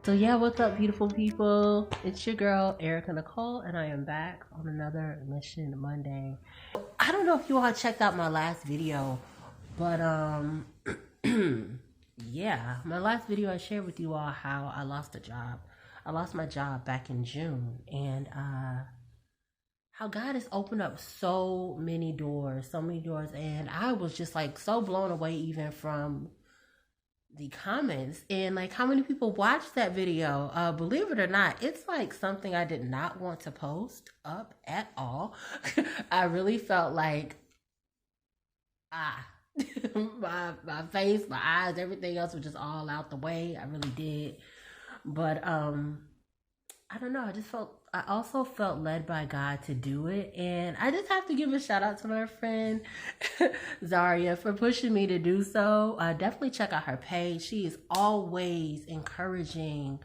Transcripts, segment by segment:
So yeah, what's up, beautiful people? It's your girl Erica Nicole, and I am back on another Mission Monday. I don't know if you all checked out my last video, but yeah, my last video I shared with you all how I lost a job. I lost my job back in June, and how God has opened up so many doors, and I was just like so blown away even from the comments and like how many people watched that video. Believe it or not, it's like something I did not want to post up at all. I really felt like ah my face, my eyes, everything else was just all out the way. I really did. But I don't know. I also felt led by God to do it. And I just have to give a shout out to my friend Zaria for pushing me to do so. Definitely check out her page. She is always encouraging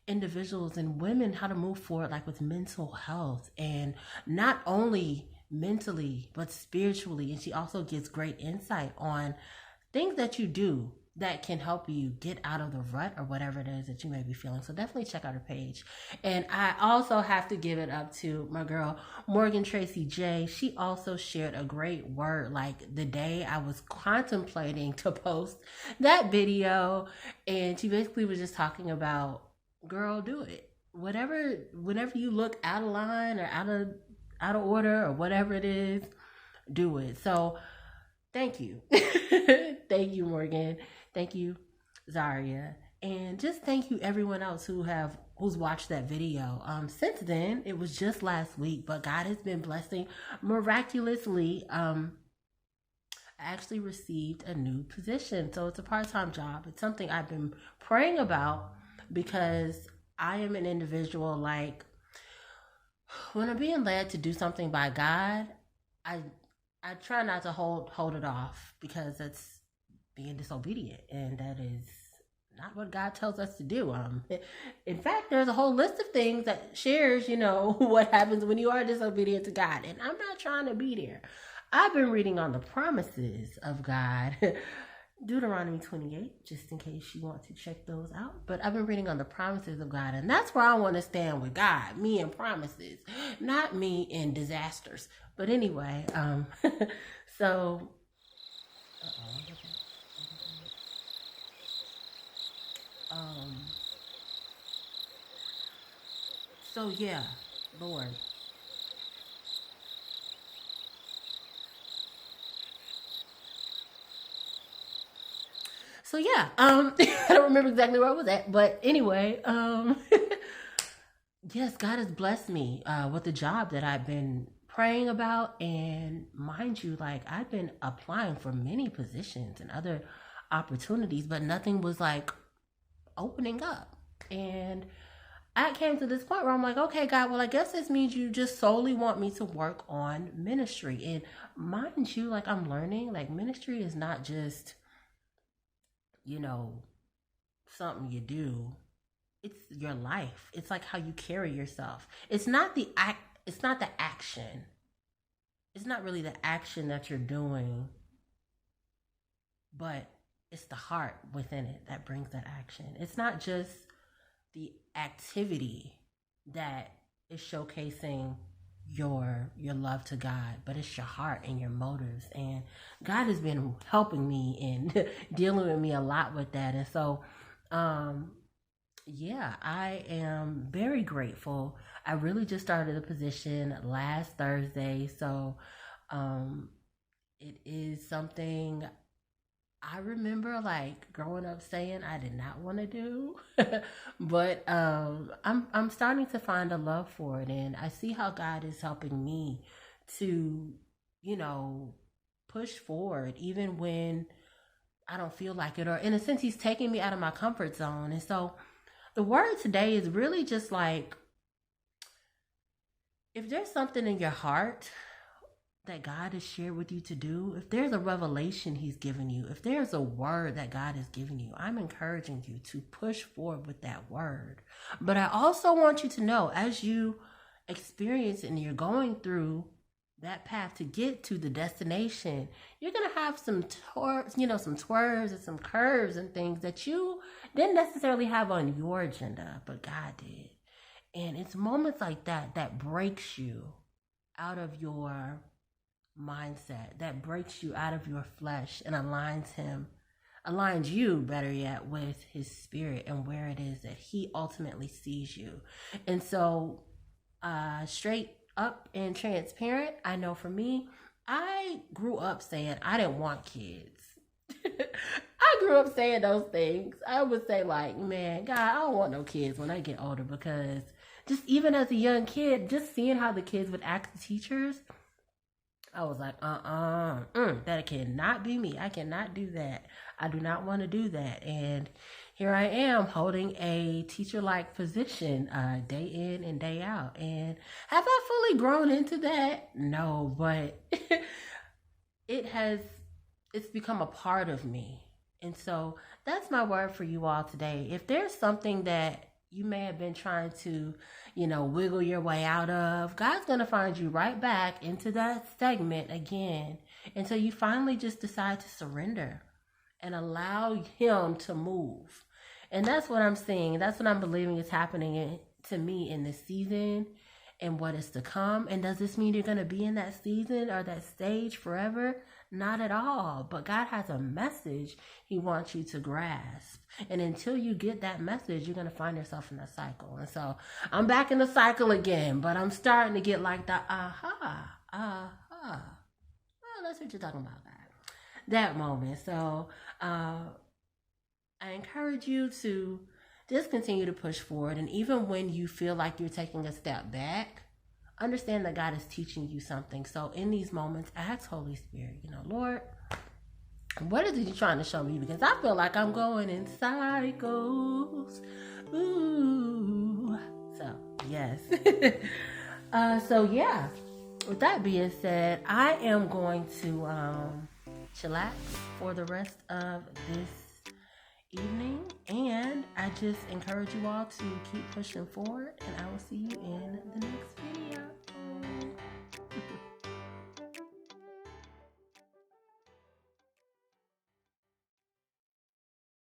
individuals and women how to move forward, like with mental health, and not only mentally, but spiritually. And she also gives great insight on things that you do that can help you get out of the rut or whatever it is that you may be feeling. So definitely check out her page. And I also have to give it up to my girl Morgan Tracy J. She also shared a great word like the day I was contemplating to post that video, and she basically was just talking about, girl, do it. Whenever you look out of line or out of order or whatever it is, do it. So thank you. Thank you, Morgan. Thank you, Zaria. And just thank you everyone else who's watched that video. Since then, it was just last week, but God has been blessing miraculously. I actually received a new position. So it's a part-time job. It's something I've been praying about because I am an individual, like, when I'm being led to do something by God, I I try not to hold it off, because that's being disobedient, and that is not what God tells us to do. In fact, there's a whole list of things that shares, what happens when you are disobedient to God, and I'm not trying to be there. I've been reading on the promises of God. Deuteronomy 28, just in case you want to check those out. But I've been reading on the promises of God, and that's where I want to stand with God. Me and promises, not me in disasters. But anyway, so, um, so yeah, Lord. So yeah, I don't remember exactly where I was at, but anyway, yes, God has blessed me with a job that I've been praying about, and mind you, like, I've been applying for many positions and other opportunities, but nothing was like opening up. And I came to this point where I'm like, okay, God, well, I guess this means you just solely want me to work on ministry. And mind you, like, I'm learning, like, ministry is not just, you know, something you do. It's your life. It's like how you carry yourself. It's not the action. It's not really the action that you're doing, but it's the heart within it that brings that action. It's not just the activity that is showcasing your love to God, but it's your heart and your motives. And God has been helping me and dealing with me a lot with that. And so um yeah, I am very grateful. I really just started a position last Thursday, so um it is something I remember, like, growing up saying I did not want to do, but I'm starting to find a love for it, and I see how God is helping me to, you know, push forward even when I don't feel like it, or in a sense, He's taking me out of my comfort zone. And so the word today is really just like, if there's something in your heart that God has shared with you to do, if there's a revelation He's given you, if there's a word that God has given you, I'm encouraging you to push forward with that word. But I also want you to know, as you experience and you're going through that path to get to the destination, you're gonna have some some swerves and some curves and things that you didn't necessarily have on your agenda, but God did. And it's moments like that that breaks you out of your mindset, that breaks you out of your flesh and aligns you, better yet, with his spirit and where it is that he ultimately sees you. And so, straight up and transparent, I know for me, I grew up saying I didn't want kids. I grew up saying those things. I would say, like, man, God, I don't want no kids when I get older, because just even as a young kid, just seeing how the kids would act to teachers, I was like, that cannot be me. I cannot do that. I do not want to do that. And here I am holding a teacher-like position day in and day out. And have I fully grown into that? No, but it's become a part of me. And so that's my word for you all today. If there's something that you may have been trying to, wiggle your way out of, God's going to find you right back into that segment again until you finally just decide to surrender and allow him to move. And that's what I'm seeing. That's what I'm believing is happening to me in this season and what is to come. And does this mean you're going to be in that season or that stage forever? Not at all. But God has a message he wants you to grasp. And until you get that message, you're going to find yourself in a cycle. And so I'm back in the cycle again, but I'm starting to get like the well, that's what you're talking about, God. That moment. So I encourage you to just continue to push forward. And even when you feel like you're taking a step back, understand that God is teaching you something. So in these moments, ask Holy Spirit, Lord, what is it you're trying to show me? Because I feel like I'm going in cycles. Ooh. So, yes. With that being said, I am going to chillax for the rest of this evening. And I just encourage you all to keep pushing forward. And I will see you in the next video.